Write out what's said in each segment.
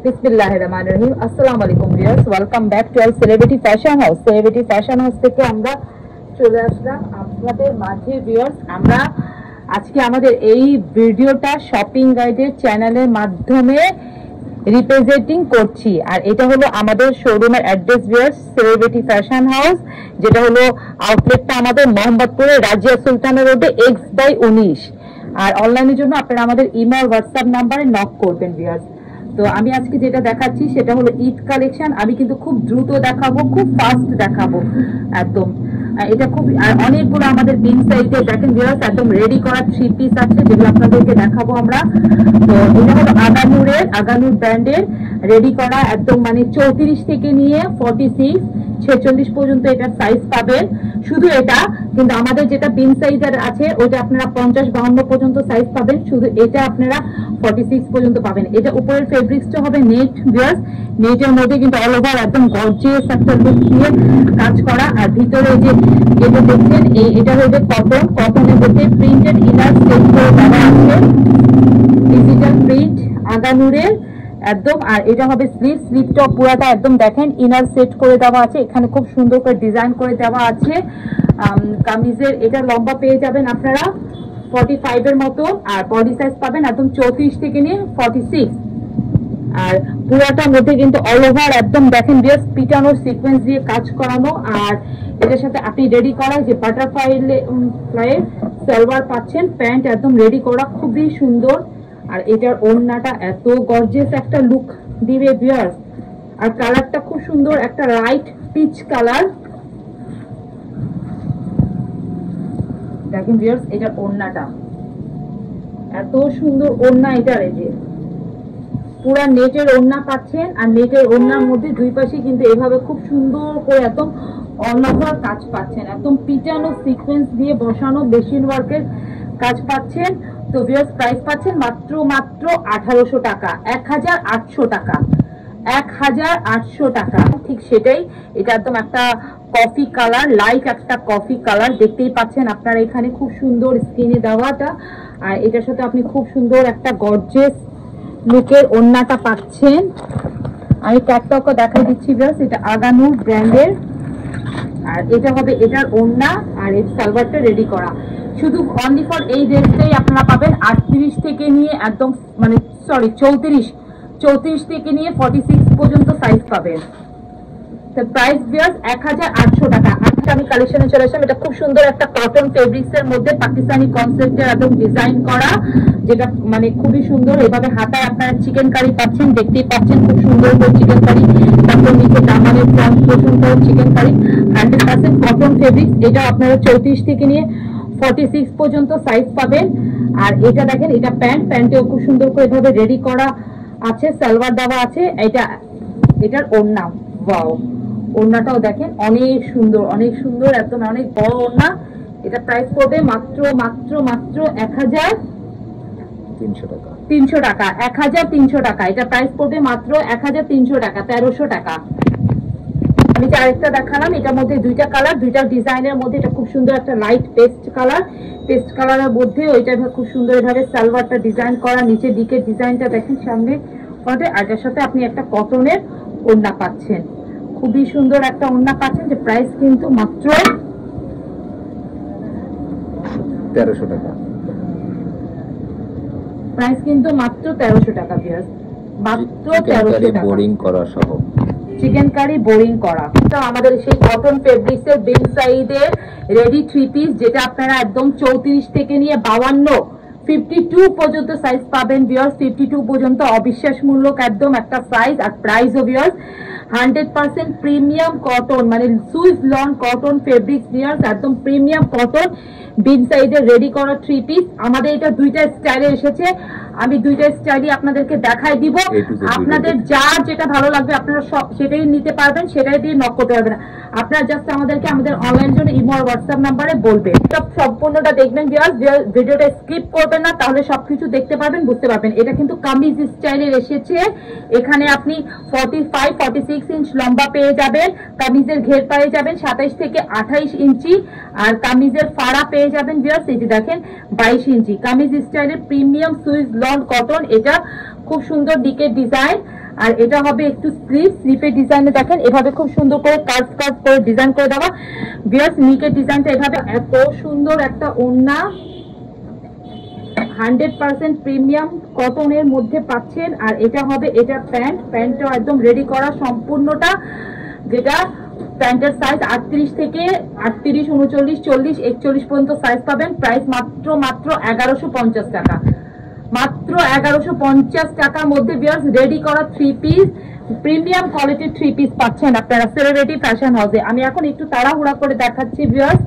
বিসমিল্লাহিররহমানিররহিম। আসসালামু আলাইকুম viewers, welcome back to our celebrity fashion house. Celebrity fashion house থেকে আমরা চলে আসলাম আপনাদের মাঝে ভিউয়ার্স। আমরা আজকে আমাদের এই ভিডিওটা শপিং গাইডের চ্যানেলের মাধ্যমে রিপ্রেজেন্টিং করছি। আর এটা হলো আমাদের শোরুমের address viewers, celebrity fashion house, যেটা হলো আউটলেটটা আমাদের মোহাম্মদপুরের রাজিয়া সুলতানা রোডে X/19। আর অনলাইনের জন্য আপনারা আমাদের ইমেল হোয়াটসঅ্যাপ নাম্বারে নক করবেন ভিউয়ার্স। তো আমি আজকে যেটা দেখাচ্ছি সেটা হলো ঈদ কালেকশন। আমি কিন্তু খুব দ্রুত দেখাবো, খুব ফাস্ট দেখাবো একদম। এটা খুব অনেকগুলো আমাদের বিন সাইডে দেখেন ভিউয়ার্স, একদম রেডি করা 3 পিস আছে যেগুলো আপনাদেরকে দেখাবো আমরা। তো এটা হলো আগানুর ব্র্যান্ডের রেডি করা একদম, মানে 34 থেকে নিয়ে 46 46 পর্যন্ত এটার সাইজ পাবেন। শুধু এটা কিন্তু আমাদের যেটা বিন সাইজের আছে ওটা আপনারা 50-52 পর্যন্ত সাইজ পাবেন, শুধু এটা আপনারা 46 পর্যন্ত পাবেন। এটা উপরের ফেব্রিক্সটা হবে নেট ভিউয়ার্স, নেটের মধ্যে কিন্তু অল ওভার একদম গর্জিয়াস একটা লুক দিয়ে কাজ করা। আর ভিতরে যে যেটা দেখছেন এটা হচ্ছে কটনের মধ্যে প্রিন্টেড ইনার সেট করে দেওয়া আছে, ডিজিটাল প্রিন্ট আগানুরের একদম। আর এটা হবে স্লিভটা পুরাটা একদম দেখেন ইনার সেট করে দেওয়া আছে, এখানে খুব সুন্দর করে ডিজাইন করে দেওয়া আছে। কামিজের এটা লম্বা পেয়ে যাবেন আপনারা 45 এর মতো, আর বডি সাইজ পাবেন একদম 34 থেকে নিয়ে 46। আর পুরাটার মধ্যে কিন্তু অল ওভার একদম দেখেন বেশ পিটানোর সিকোয়েন্স দিয়ে কাজ করানো। আর এটার সাথে আপনি রেডি করা যে বাটারফ্লাই সালোয়ার পাচ্ছেন, প্যান্ট একদম রেডি করা, খুবই সুন্দর। আর এটার ওড়নাটা এত গর্জিয়াস একটা লুক দিবে ভিউয়ার্স। আর কালারটা খুব সুন্দর, একটা লাইট পিচ কালার। দেখেন ভিউয়ার্স, এটার ওড়নাটা এত সুন্দর ওড়না। এটার এই যে পুরা নেটের ওড়না পাচ্ছেন, আর নেটের ওড়নার মধ্যে দুই পাশে কিন্তু এভাবে খুব সুন্দর করে একদম অল ওভার কাজ পাচ্ছেন, একদম পিটানো সিকোয়েন্স দিয়ে বসানো মেশিন ওয়ার্কের কাজ পাচ্ছেন। তো ভিউয়ার্স প্রাইস পাচ্ছেন মাত্র 1800 টাকা, 1800 টাকা, 1800 টাকা। ঠিক সেটাই, এটা একদম একটা কফি কালার, লাইট একটা কফি কালার দেখতেই পাচ্ছেন আপনারা এখানে খুব সুন্দর স্ক্রিনে দেওয়াটা। আর এটার সাথে আপনি খুব সুন্দর একটা গর্জিয়াস লুকের ওড়নাটা পাচ্ছেন। আমি ক্যাটলগও দেখাই দিচ্ছি ভিউয়ার্স, এটা আগানুর ব্র্যান্ডের। আর এটা হবে এটার ওড়না, আর এই সালোয়ারটা রেডি করা। শুধু অনলি ফর এই রেটটাই আপনারা পাবেন 38 থেকে নিয়ে একদম মানে 34 থেকে নিয়ে 46 পর্যন্ত সাইজ পাবেন। তো প্রাইস ভিউয়ার্স 1800 টাকা। আজকে আমি কালেকশনে চলে আসলাম, এটা খুব সুন্দর একটা কটন ফেব্রিক্স এর মধ্যে পাকিস্তানি কনসেপ্টের একদম ডিজাইন করা, যেটা মানে খুবই সুন্দর। এভাবে হাতায় আপনারা চিকেন কারি পাচ্ছেন, দেখতেই পাচ্ছেন খুব সুন্দর করে চিকেন কারি। তারপর নিচে দামানের ফ্রন্ট পোর্শন করে চিকেন কারি, 100% কটন ফেব্রিক্স। এটা আপনারা 34 থেকে নিয়ে 46 পর্যন্ত সাইজ পাবেন। আর এটা দেখেন, এটা প্যান্টেও খুব সুন্দর করে এভাবে রেডি করা আছে, সালোয়ার দেওয়া আছে। এটার ওড়না, ওয়াও, ওড়নাটাও দেখেন অনেক সুন্দর, অনেক সুন্দর, একদম অনেক বড় ওড়না। এটা প্রাইস পড়বে মাত্র 1300 টাকা, 1300 টাকা। এটা প্রাইস পড়বে মাত্র 1300 টাকা, 1300 টাকা। আমি যে আরেকটা দেখালাম, এটার মধ্যে দুইটা কালার, দুইটা ডিজাইনের মধ্যে। এটা খুব সুন্দর একটা লাইট পেস্ট কালারের মধ্যে ওইটা খুব সুন্দর এভাবে সালোয়ারটা ডিজাইন করা, নিচের দিকে ডিজাইনটা দেখেন সামনে। আর এটার সাথে আপনি একটা কটনের ওড়না পাচ্ছেন, খুবই সুন্দর একটা ওড়না পাচ্ছেন। যে প্রাইস কিন্তু মাত্র 1300 টাকা, প্রাইস কিন্তু মাত্র 1300 টাকা ভিউয়ার্স, মাত্র 1300 টাকা। বোরিং করা সহ চিকেন কারি বোরিং করা। তো আমাদের সেই কটন ফেব্রিক্স এর বিন সাইডের রেডি 3 পিস, যেটা আপনারা একদম 34 থেকে নিয়ে 52 52 পর্যন্ত সাইজ পাবেন ভিউয়ার্স। 52 পর্যন্ত অবিশ্বাস মূল্যক একদম একটা সাইজ। আর প্রাইস ও ভিউয়ার্স 100% প্রিমিয়াম কটন, মানে Swiss loan cotton fabrics viewers, একদম প্রিমিয়াম কটন বিন সাইডের রেডি করা 3 পিস। আমাদের এটা দুইটা স্টাইলে এসেছে, আমি দুইটা স্টাইলই আপনাদেরকে দেখাই দিব। আপনাদের যার যেটা ভালো লাগবে আপনারা সেটাই নিতে পারবেন, সেটাই দিয়ে নক করতে পারবেন। আপনারা জাস্ট আমাদেরকে আমাদের অনলাইন জন্য ইমো আর হোয়াটসঅ্যাপ নাম্বারে বলবেন। সম্পূর্ণটা দেখবেন ভিউয়ার্স, ভিডিওটা স্কিপ করবেন না, তাহলে সবকিছু দেখতে পারবেন, বুঝতে পারবেন। এটা কিন্তু কামিজ স্টাইলের এসেছে। এখানে আপনি 45-46 ইঞ্চ লম্বা পেয়ে যাবেন, কামিজের ঘের পেয়ে যাবেন 27 থেকে 28 ইঞ্চি, আর কামিজের ফাড়া পেয়ে যাবেন ভিউয়ার্স, এই যে দেখেন 22 ইঞ্চি। কামিজ স্টাইলের প্রিমিয়াম সুইস লন কটন, এটা খুব সুন্দর দিকের ডিজাইন। আর এটা হবে একটু স্লিপের ডিজাইনে দেখেন এভাবে খুব সুন্দর করে কাজ করে ডিজাইন করে দেওয়া ভিউয়ার্স। নিকের ডিজাইনটা এভাবে এত সুন্দর একটা ওড়না 100% প্রিমিয়াম কটনের মধ্যে পাচ্ছেন। আর এটা হবে এটা প্যান্টটা একদম রেডি করা সম্পূর্ণটা, যেটা প্যান্টের সাইজ 38 থেকে 38, 39, 40, 41 পর্যন্ত সাইজ পাবেন। প্রাইস মাত্র 1150 টাকা, মাত্র 1150 টাকার মধ্যে ভিউয়ার্স রেডি করা 3 পিস প্রিমিয়াম কোয়ালিটির 3 পিস পাচ্ছেন আপনারা সেলিব্রিটি ফ্যাশন হাউসে। আমি এখন একটু তাড়াহুড়া করে দেখাচ্ছি ভিউয়ার্স,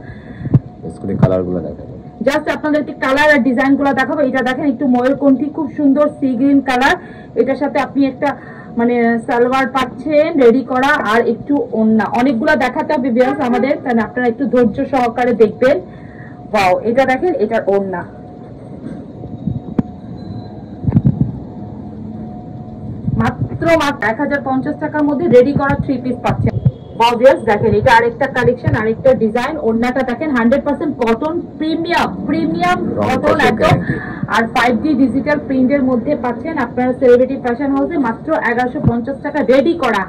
স্কুলের কালারগুলো দেখাবো, জাস্ট আপনাদেরকে কালার আর ডিজাইন গুলো দেখাবো। এটা দেখেন একটু ময়ূরকণ্ঠী খুব সুন্দর সি গ্রিন কালার, এটার সাথে আপনি একটা মানে সালোয়ার পাচ্ছেন রেডি করা আর একটু ওড়না। অনেকগুলো দেখাতে হবে ভিউয়ার্স আমাদের, কারণ আপনারা একটু ধৈর্য সহকারে দেখবেন। ওয়াও, এটা দেখেন এটার ওড়না, মাত্র 1050 টাকার মধ্যে রেডি করা 3 পিস পাচ্ছেন। ভিউয়ার্স দেখেন এটা আরেকটা কালেকশন, আরেকটা ডিজাইন। ওড়নাটা দেখেন 100% কটন, প্রিমিয়াম কটন একদম, আর 5D ডিজিটাল প্রিন্টের মধ্যে পাচ্ছেন আপনারা সেলিব্রিটি ফ্যাশন হাউসে মাত্র 1150 টাকা রেডি করা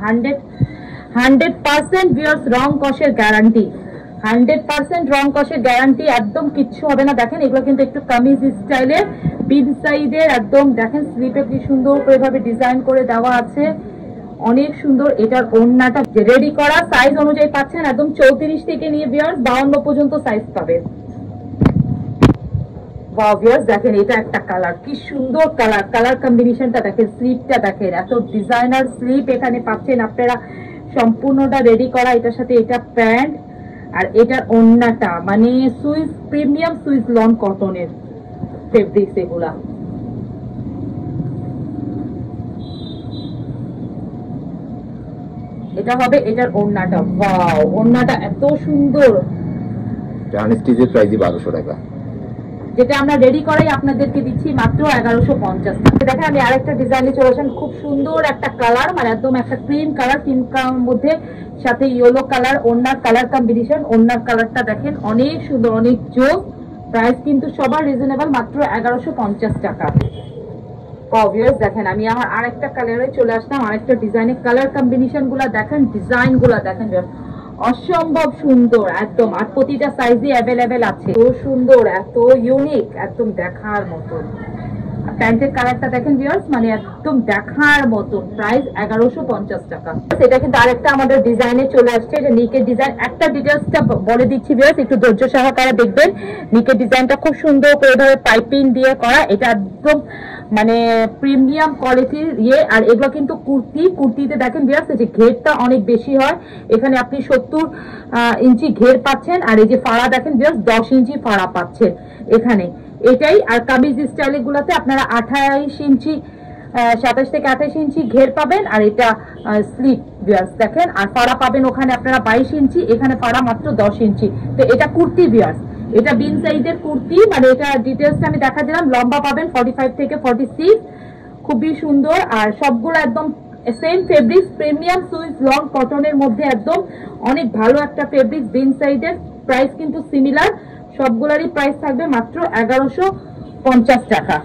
100% ভিউয়ার্স রং কষের গ্যারান্টি, 100% রং কষের গ্যারান্টি, একদম কিচ্ছু হবে না। দেখেন এগুলো কিন্তু একটু কামিজ স্টাইলের বিগ সাইজের, একদম দেখেন স্লিপে কি সুন্দর করে ভাবে ডিজাইন করে দেওয়া আছে, অনেক সুন্দর। এটার ওড়নাটা রেডি করা সাইজ অনুযায়ী পাচ্ছেন একদম 34 থেকে নিয়ে ভিউয়ার্স 52 পর্যন্ত সাইজ পাবেন। ওয়াও ভিউয়ার্স দেখেন এটা একটা কালার, কি সুন্দর কালার কম্বিনেশনটা দেখেন, স্লিপটা দেখেন এত ডিজাইনার স্লিপ এখানে পাচ্ছেন আপনারা সম্পূর্ণটা রেডি করা। এটার সাথে এটা প্যান্ট আর এটার ওড়নাটা মানে সুইস প্রিমিয়াম সুইস লন কটনের ফেব্রিক্স এগুলা। এটা হবে এটার ওড়নাটা, ওয়াও ওড়নাটা এত সুন্দর, আনস্টিচের প্রাইস 1200 টাকা, যেটা আমরা রেডি করাই আপনাদেরকে দিচ্ছি মাত্র 1150 টাকা। দেখেন আমি আরেকটা ডিজাইনে চলে আসেন, খুব সুন্দর একটা কালার, মানে একদম একটা ক্রিম কালার মধ্যে সাথে ইয়েলো কালার, ওড়নার কালার কম্বিনেশন। ওড়নার কালারটা দেখেন অনেক সুন্দর, অনেক জোর। প্রাইস কিন্তু সবার রিজনেবল, মাত্র 1150 টাকা। ভিউয়ার্স দেখেন আমি আমার আরেকটা কালারে চলে আসলাম, আরেকটা ডিজাইনের কালার কম্বিনেশন গুলা দেখেন, ডিজাইন গুলা দেখেন অসম্ভব সুন্দর একদম, আর প্রতিটা সাইজে অ্যাভেলেবেল আছে। এত সুন্দর, এত ইউনিক, একদম দেখার মতন। প্যান্টের কালারটা দেখেন ভিউয়ার্স, মানে একদম দেখার মতন। প্রাইস 1150 টাকা। এটা কিন্তু আরেকটা আমাদের ডিজাইনে চলে আসছে, এটা নিকের ডিজাইন। একটা ডিটেইলসটা বলে দিচ্ছি ভিউয়ার্স, একটু ধৈর্য সহকারে দেখবেন। নিকের ডিজাইনটা খুব সুন্দর করে ধরে পাইপিং দিয়ে করা, এটা একদম মানে প্রিমিয়াম কোয়ালিটির ইয়ে। আর এগুলো কিন্তু কুর্তিতে দেখেন ভিউয়ার্স এই যে ঘেরটা অনেক বেশি হয়, এখানে আপনি 70 ইঞ্চি ঘের পাচ্ছেন। আর এই যে ফাড়া দেখেন ভিউয়ার্স 10 ইঞ্চি ফাড়া পাচ্ছেন এখানে, এটাই। আর কামিজ স্টাইল গুলাতে আপনারা 28 ইঞ্চি 27 থেকে 28 ইঞ্চি ঘের পাবেন। আর এটা স্লিপ ভিউয়ার্স দেখেন, আর ফাড়া পাবেন ওখানে আপনারা 22 ইঞ্চি, এখানে ফাড়া মাত্র 10 ইঞ্চি। তো এটা কুর্তি ভিউয়ার্স, এটা বিন সাইজের কুর্তি, মানে এটা ডিটেইলসটা আমি দেখা দিলাম। লম্বা পাবেন 45 থেকে 46, খুবই সুন্দর। আর সবগুলো একদম same fabrics, premium Swiss long কটনের মধ্যে একদম অনেক ভালো একটা ফেব্রিক্স বিন সাইজের। প্রাইস কিন্তু সিমিলার, সবগুলারই প্রাইস থাকবে মাত্র 1150 টাকা।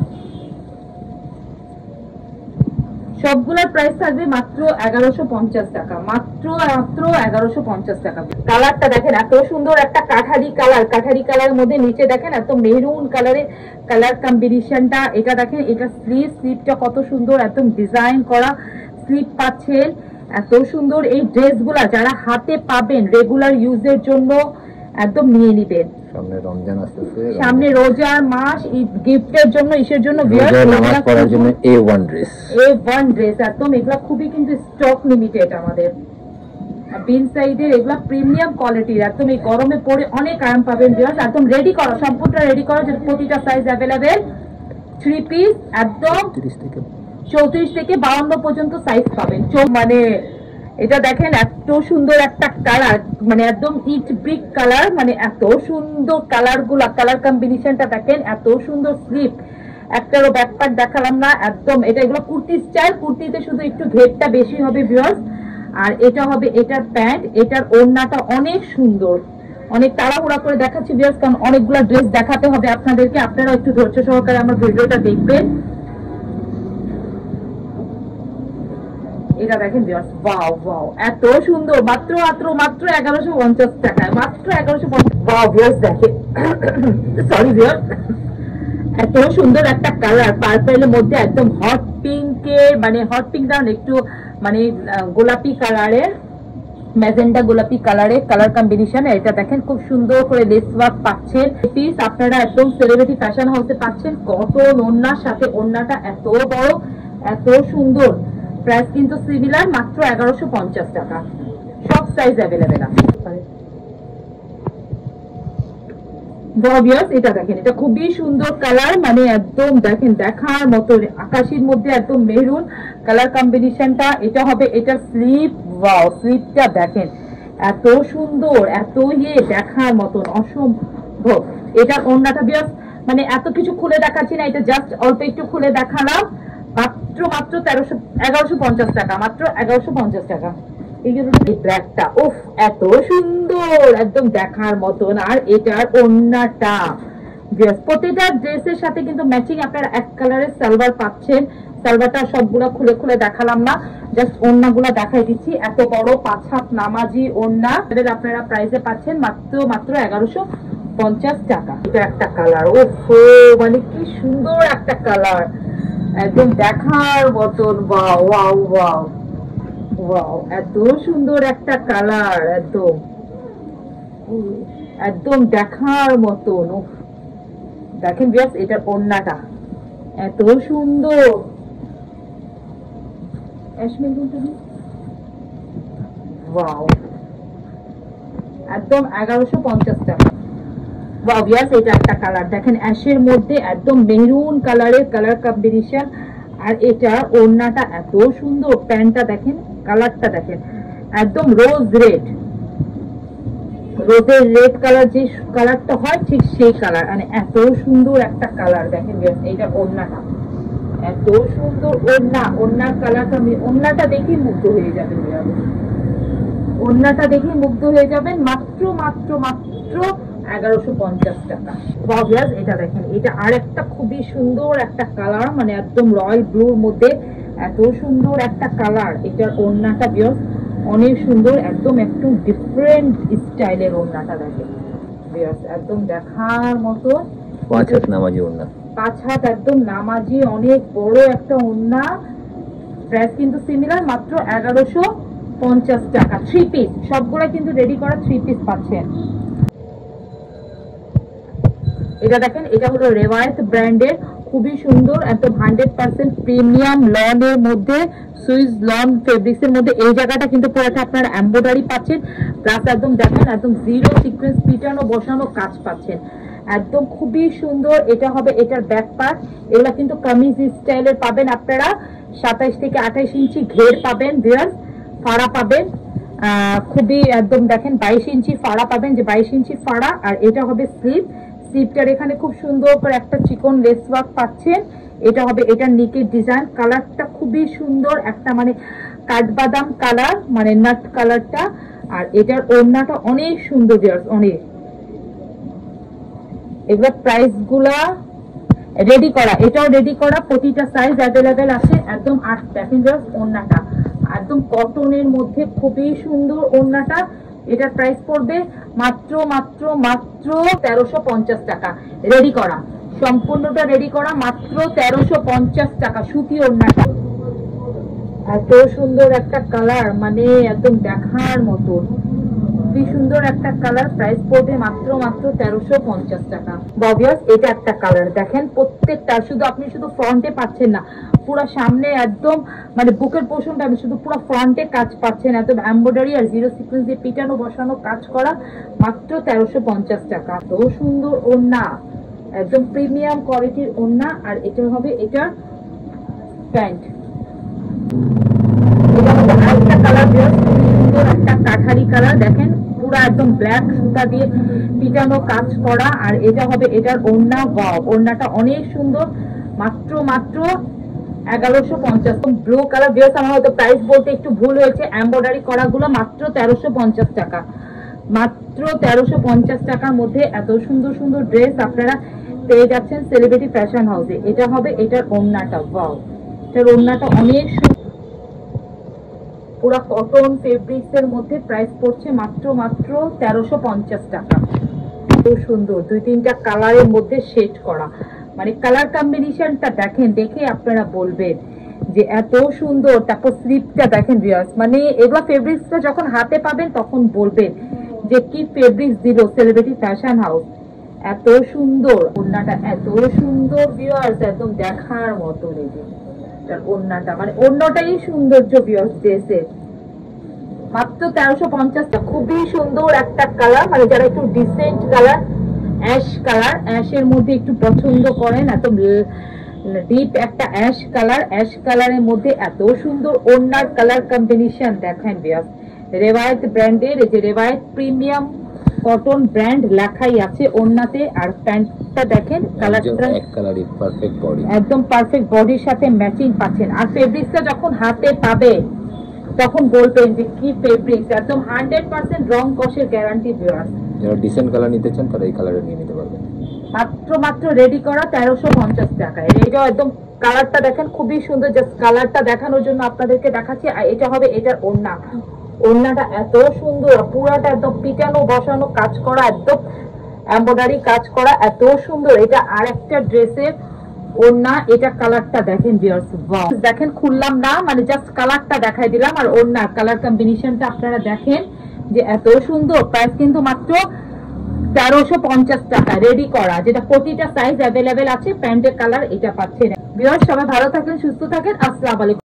সবগুলোর প্রাইস থাকবে মাত্র 1150 টাকা, মাত্র 1150 টাকা। কালারটা দেখেন এত সুন্দর একটা কাঠারি কালার মধ্যে, নিচে দেখেন এত মেরুন কালারের কালার কম্বিনেশনটা। এটা দেখেন এটা স্লিপটা কত সুন্দর, একদম ডিজাইন করা স্লিপ পাচ্ছেন, এত সুন্দর। এই ড্রেসগুলা যারা হাতে পাবেন রেগুলার ইউজের জন্য একদম নিয়ে নিবেন। সামনে রমজান আসতেছে, সামনে রোজার মাস, ঈদ গিফটের জন্য, ইসের জন্য নামাজ পড়ার জন্য A1 ড্রেস একদম। এগুলা খুবই কিন্তু স্টক লিমিটেড আমাদের বিন সাইডের, এগুলা প্রিমিয়াম কোয়ালিটির, একদম এই গরমে পরে অনেক আরাম পাবেন ভিউয়ার্স। একদম রেডি করা, সম্পূর্ণ রেডি করা, যে প্রতিটা সাইজ অ্যাভেলেবেল। 3 পিস একদম 34 থেকে 52 পর্যন্ত সাইজ পাবেন। মানে এটা দেখেন এত সুন্দর একটা কালার, মানে একদম ইট ব্রিক কালার, মানে এত সুন্দর কালার গুলা, কালার কম্বিনেশনটা দেখেন, এত সুন্দর স্লিপ। একটারও ব্যাকপার্ট দেখালাম না একদম। এটা এগুলো কুর্তি স্টাইল, কুর্তিতে শুধু একটু ঘেরটা বেশি হবে ভিউয়ার্স। আর এটা হবে এটার প্যান্ট, এটার ওড়নাটা অনেক সুন্দর। অনেক তাড়াহুড়া করে দেখাচ্ছি ভিউয়ার্স, কারণ অনেকগুলো ড্রেস দেখাতে হবে আপনাদেরকে, আপনারা একটু ধৈর্য সহকারে আমার ভিডিওটা দেখবেন। এটা দেখেন ভিউয়ার্স, ওয়াও ওয়াও, এত সুন্দর, মাত্র মাত্র মাত্র 1150 টাকায়, মাত্র 1150। ওয়াও ভিউয়ার্স দেখেন, সরি ভিউয়ার্স, এত সুন্দর একটা কালার, পার্পেলের মধ্যে একদম হট পিঙ্কের, মানে হট পিঙ্ক না, একটু মানে গোলাপি কালারের, ম্যাজেন্ডা গোলাপি কালারের কালার কম্বিনেশন। এটা দেখেন খুব সুন্দর করে লেস ওয়ার্ক পাচ্ছেন, পিস আপনারা একদম সেলিব্রিটি ফ্যাশন হাউসে পাচ্ছেন। কটন ওড়নার সাথে, ওড়নাটা এত বড়, এত সুন্দর। প্রাইস কিন্তু সিমিলার, মাত্র 1150 টাকা। সব সাইজ অ্যাভেলেবেল আছে। এটা দেখেন, এটা খুবই সুন্দর কালার, মানে একদম দেখেন দেখার মতো, আকাশের মধ্যে একদম মেরুন কালার কম্বিনেশনটা। এটা হবে এটার স্লিভ, ওয়াও, স্লিভটা দেখেন এত সুন্দর, এত দেখার মতন, অসম্ভব। এটা ওড়নাটা ভিউয়ার্স, মানে এত কিছু খুলে দেখাচ্ছি না, এটা জাস্ট অল্প একটু খুলে দেখালাম। মাত্র মাত্র 1150 টাকা, মাত্র 1150 টাকা। ব্ল্যাকটা উফ এত সুন্দর, একদম দেখার মতন। আর এটার ওড়নাটা প্রতিটা ড্রেসের সাথে কিন্তু ম্যাচিং আপনারা এক কালারের সালোয়ার পাচ্ছেন। সালোয়ারটা সবগুলা খুলে খুলে দেখালাম না, জাস্ট ওড়নাগুলা দেখাই দিচ্ছি। এত বড় 5 হাত নামাজি ওড়না আপনারা প্রাইসে পাচ্ছেন মাত্র মাত্র 1150 টাকা। এটা একটা কালার, উফ মানে কি সুন্দর একটা কালার, একদম দেখার মতন। ওয়াও ওয়াও ওয়াও ওয়াও, এত সুন্দর একটা কালার, একদম একদম দেখার মতন। দেখেন ভিউয়ার্স, এটার ওড়নাটা এত সুন্দর, ওয়াও, একদম 1150 টাকা। ওয়াও ভিউয়ার্স, এটা একটা কালার দেখেন, অ্যাশের মধ্যে একদম মেরুন কালারের কালার কম্বিনেশন। আর এটা ওড়নাটা এত সুন্দর, প্যান্টটা দেখেন, কালারটা দেখেন একদম রোজ রেড, রোজের রেড কালার যে কালারটা হয় ঠিক সেই কালার, মানে এত সুন্দর একটা কালার। দেখেন এইটা ওড়নাটা এত সুন্দর, ওড়না, ওড়নার কালারটা, ওড়নাটা দেখেই মুগ্ধ হয়ে যাবেন, ওড়নাটা দেখেই মুগ্ধ হয়ে যাবেন। মাত্র মাত্র মাত্র 1150 টাকা। এটা দেখেন, এটা আর একটা খুবই সুন্দর একটা কালার, মানে একদম রয়্যাল ব্লুর মধ্যে এত সুন্দর একটা কালার। এটার ওড়নাটা ভিউয়ার্স অনেক সুন্দর, একদম একটু ডিফারেন্ট স্টাইলের ওড়নাটা দেখেন ভিউয়ার্স, একদম দেখার মতো। 5 হাত নামাজি ওড়না, 5 হাত একদম নামাজি, অনেক বড় একটা ওড়না। প্রাইস কিন্তু সিমিলার, মাত্র 1150 টাকা। 3 পিস, সবগুলা কিন্তু রেডি করা 3 পিস পাচ্ছেন। এটা দেখেন, এটা হলো রেওয়ায়েত ব্র্যান্ডের, খুবই সুন্দর, একদম 100% প্রিমিয়াম লনের মধ্যে, সুইস লন ফেব্রিক্স এর মধ্যে। এই জায়গাটা কিন্তু পুরোটা আপনারা এমব্রয়ডারি পাচ্ছেন, প্লাস একদম দেখেন একদম জিরো সিকোয়েন্স পিটানো বসানো কাজ পাচ্ছেন, একদম খুবই সুন্দর। এটা হবে এটার ব্যাক পার্ট। এগুলা কিন্তু কামিজ স্টাইলের পাবেন আপনারা, 27 থেকে 28 ইঞ্চি ঘের পাবেন ভিউয়ার্স, ফাড়া পাবেন খুবই একদম দেখেন 22 ইঞ্চি ফাড়া পাবেন, যে 22 ইঞ্চি ফাড়া। আর এটা হবে স্লিভ, স্লিভটার এখানে খুব সুন্দর করে একটা চিকন লেস ওয়ার্ক পাচ্ছেন। এটা হবে এটার নিকের ডিজাইন, কালারটা খুবই সুন্দর, একটা মানে কাঠবাদাম কালার, মানে নাট কালারটা। আর এটার ওড়নাটা অনেক সুন্দর ভিউয়ার্স, অনেক। এগুলা প্রাইস গুলা রেডি করা, এটাও রেডি করা, প্রতিটা সাইজ অ্যাভেলেবেল আছে। একদম 8 দেখেন ভিউয়ার্স, ওড়নাটা একদম কটনের মধ্যে খুবই সুন্দর ওড়নাটা। এটার প্রাইস পড়বে মাত্র মাত্র মাত্র 1350 টাকা। রেডি করা, সম্পূর্ণটা রেডি করা, মাত্র 1350 টাকা। সুতি ওড়নাটা এত সুন্দর একটা কালার, মানে একদম দেখার মতো, খুবই সুন্দর একটা কালার। প্রাইস পড়বে মাত্র মাত্র 1350 টাকা। ভিউয়ার্স, এটা একটা কালার দেখেন, প্রত্যেকটা শুধু আপনি শুধু ফ্রন্টে পাচ্ছেন না, পুরো সামনে একদম মানে বুকের পোর্শনটা আমি শুধু পুরো ফ্রন্টে কাজ পাচ্ছেন, একদম এমব্রয়ডারি আর জিরো সিকোয়েন্স দিয়ে পিটানো বসানো কাজ করা, মাত্র 1350 টাকা। তো সুন্দর ওড়না, একদম প্রিমিয়াম কোয়ালিটির ওড়না। আর এটা হবে এটার প্যান্ট, এটা হবে আরেকটা কালার ভিউয়ার্স, খুবই সুন্দর একটা কাঠালি কালার দেখেন, পুরো একদম ব্ল্যাক সুতা দিয়ে পিটানো কাজ করা। আর এটা হবে এটার ওড়না, ওয়াও, ওড়নাটা অনেক সুন্দর, মাত্র মাত্র 1150। ব্লু কালার ভিউয়ার্স, আমার হয়তো প্রাইস বলতে একটু ভুল হয়েছে, এমব্রয়ডারি করাগুলো মাত্র 1350 টাকা। মাত্র 1350 টাকার মধ্যে এত সুন্দর সুন্দর ড্রেস আপনারা পেয়ে যাচ্ছেন সেলিব্রিটি ফ্যাশন হাউসে। এটা হবে এটার ওড়নাটা, ওয়াও, এটার ওড়নাটা অনেক সুন্দর। পুরো কটন ফেব্রিক্স এর মধ্যে প্রাইস পড়ছে মাত্র 1350 টাকা। খুব সুন্দর 2-3টা কালারের মধ্যে শেড করা, মানে কালার কম্বিনেশনটা দেখেন, দেখে আপনারা বলবেন যে এত সুন্দর। তারপর স্লিপটা দেখেন ভিউয়ার্স, মানে এগুলো ফেব্রিক্সটা যখন হাতে পাবেন তখন বলবেন যে কি ফেব্রিক্স দিল সেলিব্রিটি ফ্যাশন হাউস। এত সুন্দর ওড়নাটা, এত সুন্দর ভিউয়ার্স, একদম দেখার মতো। ওড়নাটা মানে অন্যটাই সৌন্দর্য ভিউয়ার্স ড্রেসের। মাত্র 1350 টাকা। খুবই সুন্দর একটা কালার, মানে যারা একটু ডিসেন্ট কালার, অ্যাশ কালার, অ্যাশের মধ্যে একটু পছন্দ করেন, এত ডিপ একটা অ্যাশ কালার, অ্যাশ কালারের মধ্যে এত সুন্দর ওড়নার কালার কম্বিনেশন দেখেন ভিউয়ার্স। রেওয়ায়েত ব্র্যান্ডের, এই যে রেওয়ায়েত প্রিমিয়াম কটন ব্র্যান্ড লেখাই আছে ওড়নাতে। আর প্যান্টটা দেখেন, কালারটা এক কালারই পারফেক্ট বডি, একদম পারফেক্ট বডির সাথে ম্যাচিং পাচ্ছেন। আর ফেব্রিক্সটা যখন হাতে পাবে তখন বলবেন যে কি ফেব্রিক্স, একদম 100% রং কষের গ্যারান্টি ভিউয়ার্স। যারা ডিসেন্ট কালার নিতে চান তারা এই কালারে নিয়ে নিতে পারবেন। মাত্র রেডি করা 1350 টাকায়। এটাও একদম কালারটা দেখেন খুবই সুন্দর, জাস্ট কালারটা দেখানোর জন্য আপনাদেরকে দেখাচ্ছি। আর এটা হবে এটার ওড়না, ওড়নাটা এত সুন্দর, পুরাটা একদম পিটানো বসানো কাজ করা, একদম এমব্রয়ডারি কাজ করা, এত সুন্দর। এটা আরেকটা ড্রেসের ওড়না, এটা কালারটা দেখেন ভিউয়ার্স, ওয়াও। দেখেন খুললাম না, মানে জাস্ট কালারটা দেখাই দিলাম। আর ওড়না কালার কম্বিনেশনটা আপনারা দেখেন যে এত সুন্দর। প্রাইস কিন্তু মাত্র 1350 টাকা রেডি করা, যেটা প্রতিটা সাইজ অ্যাভেলেবেল আছে। প্যান্টের কালার এটা পাচ্ছেন ভিউয়ার্স। সবাই ভালো থাকেন, সুস্থ থাকেন, আসসালামু আলাইকুম।